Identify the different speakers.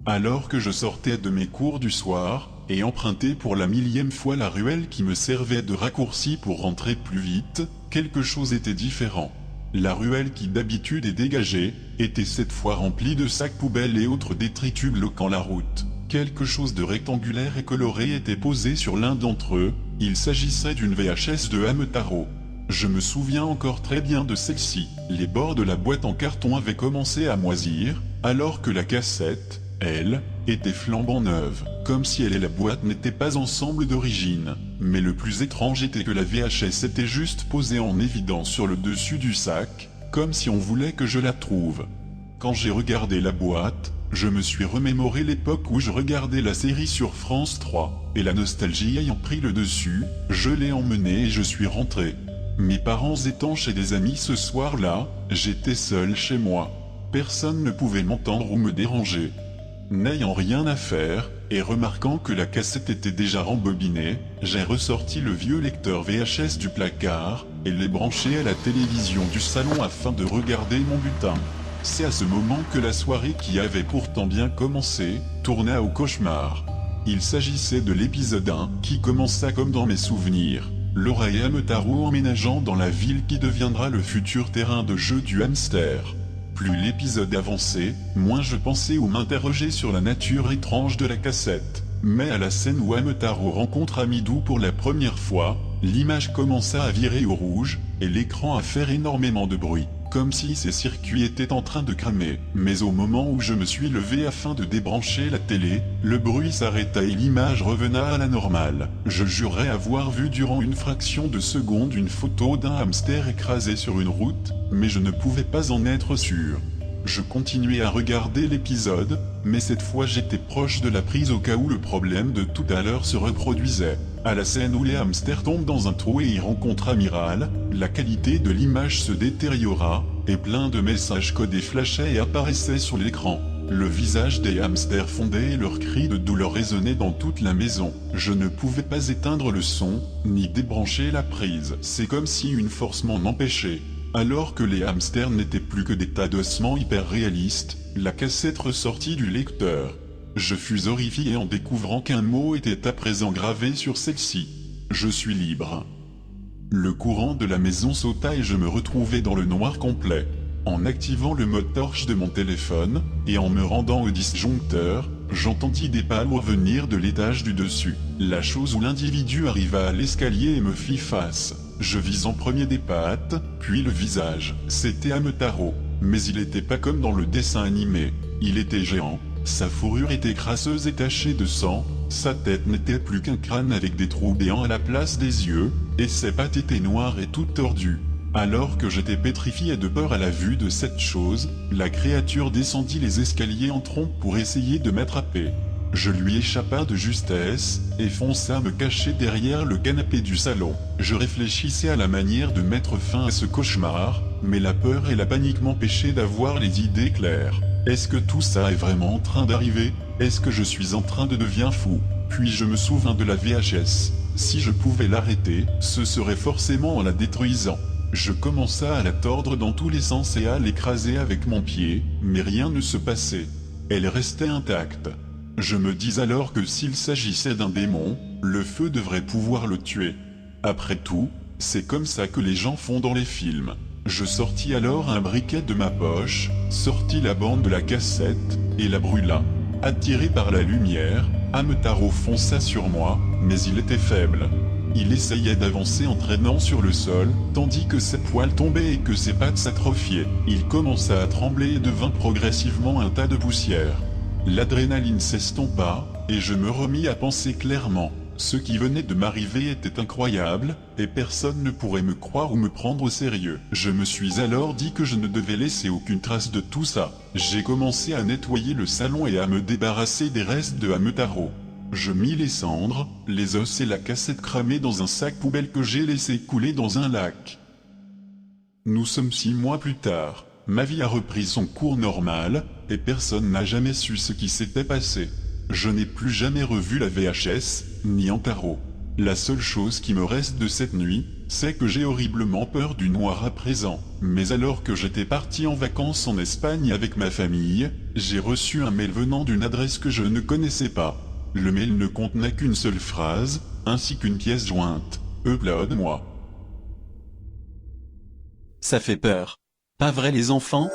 Speaker 1: Alors que je sortais de mes cours du soir, et empruntais pour la 1000e fois la ruelle qui me servait de raccourci pour rentrer plus vite, quelque chose était différent. La ruelle qui d'habitude est dégagée, était cette fois remplie de sacs poubelles et autres détritus bloquant la route. Quelque chose de rectangulaire et coloré était posé sur l'un d'entre eux, il s'agissait d'une VHS de Hamtaro. Je me souviens encore très bien de celle-ci. Les bords de la boîte en carton avaient commencé à moisir, alors que la cassette, elle, était flambant neuve, comme si elle et la boîte n'étaient pas ensemble d'origine. Mais le plus étrange était que la VHS était juste posée en évidence sur le dessus du sac, comme si on voulait que je la trouve. Quand j'ai regardé la boîte, je me suis remémoré l'époque où je regardais la série sur France 3, et la nostalgie ayant pris le dessus, je l'ai emmenée et je suis rentré. Mes parents étant chez des amis ce soir-là, j'étais seul chez moi. Personne ne pouvait m'entendre ou me déranger. N'ayant rien à faire, et remarquant que la cassette était déjà rembobinée, j'ai ressorti le vieux lecteur VHS du placard, et l'ai branché à la télévision du salon afin de regarder mon butin. C'est à ce moment que la soirée qui avait pourtant bien commencé, tourna au cauchemar. Il s'agissait de l'épisode 1, qui commença comme dans mes souvenirs. Laura et Hamtaro emménageant dans la ville qui deviendra le futur terrain de jeu du hamster. Plus l'épisode avançait, moins je pensais ou m'interrogeais sur la nature étrange de la cassette. Mais à la scène où Hamtaro rencontre Amidou pour la première fois, l'image commença à virer au rouge, et l'écran à faire énormément de bruit, comme si ses circuits étaient en train de cramer. Mais au moment où je me suis levé afin de débrancher la télé, le bruit s'arrêta et l'image revena à la normale. Je jurais avoir vu durant une fraction de seconde une photo d'un hamster écrasé sur une route, mais je ne pouvais pas en être sûr. Je continuais à regarder l'épisode, mais cette fois j'étais proche de la prise au cas où le problème de tout à l'heure se reproduisait. À la scène où les hamsters tombent dans un trou et y rencontrent Amiral, la qualité de l'image se détériora, et plein de messages codés flashaient et apparaissaient sur l'écran. Le visage des hamsters fondait et leurs cris de douleur résonnaient dans toute la maison. Je ne pouvais pas éteindre le son, ni débrancher la prise. C'est comme si une force m'en empêchait. Alors que les hamsters n'étaient plus que des tas d'ossements hyper réalistes, la cassette ressortit du lecteur. Je fus horrifié en découvrant qu'un mot était à présent gravé sur celle-ci. Je suis libre. Le courant de la maison sauta et je me retrouvai dans le noir complet. En activant le mode torche de mon téléphone, et en me rendant au disjoncteur, j'entendis des pas lourds venir de l'étage du dessus. La chose où l'individu arriva à l'escalier et me fit face. Je vis en premier des pattes, puis le visage. C'était Hamtaro, mais il n'était pas comme dans le dessin animé. Il était géant, sa fourrure était crasseuse et tachée de sang, sa tête n'était plus qu'un crâne avec des trous béants à la place des yeux, et ses pattes étaient noires et toutes tordues. Alors que j'étais pétrifié de peur à la vue de cette chose, la créature descendit les escaliers en trompe pour essayer de m'attraper. Je lui échappa de justesse, et fonça me cacher derrière le canapé du salon. Je réfléchissais à la manière de mettre fin à ce cauchemar, mais la peur et la panique m'empêchaient d'avoir les idées claires. Est-ce que tout ça est vraiment en train d'arriver? Est-ce que je suis en train de devenir fou? Puis je me souvins de la VHS. Si je pouvais l'arrêter, ce serait forcément en la détruisant. Je commença à la tordre dans tous les sens et à l'écraser avec mon pied, mais rien ne se passait. Elle restait intacte. Je me dis alors que s'il s'agissait d'un démon, le feu devrait pouvoir le tuer. Après tout, c'est comme ça que les gens font dans les films. Je sortis alors un briquet de ma poche, sortis la bande de la cassette, et la brûla. Attiré par la lumière, Hamtaro fonça sur moi, mais il était faible. Il essayait d'avancer en traînant sur le sol, tandis que ses poils tombaient et que ses pattes s'atrophiaient. Il commença à trembler et devint progressivement un tas de poussière. L'adrénaline s'estompa, et je me remis à penser clairement. Ce qui venait de m'arriver était incroyable, et personne ne pourrait me croire ou me prendre au sérieux. Je me suis alors dit que je ne devais laisser aucune trace de tout ça. J'ai commencé à nettoyer le salon et à me débarrasser des restes de Hamtaro. Je mis les cendres, les os et la cassette cramée dans un sac poubelle que j'ai laissé couler dans un lac. Nous sommes 6 mois plus tard. Ma vie a repris son cours normal, et personne n'a jamais su ce qui s'était passé. Je n'ai plus jamais revu la VHS, ni Hamtaro. La seule chose qui me reste de cette nuit, c'est que j'ai horriblement peur du noir à présent. Mais alors que j'étais parti en vacances en Espagne avec ma famille, j'ai reçu un mail venant d'une adresse que je ne connaissais pas. Le mail ne contenait qu'une seule phrase, ainsi qu'une pièce jointe. Upload-moi.
Speaker 2: Ça fait peur. Pas vrai les enfants?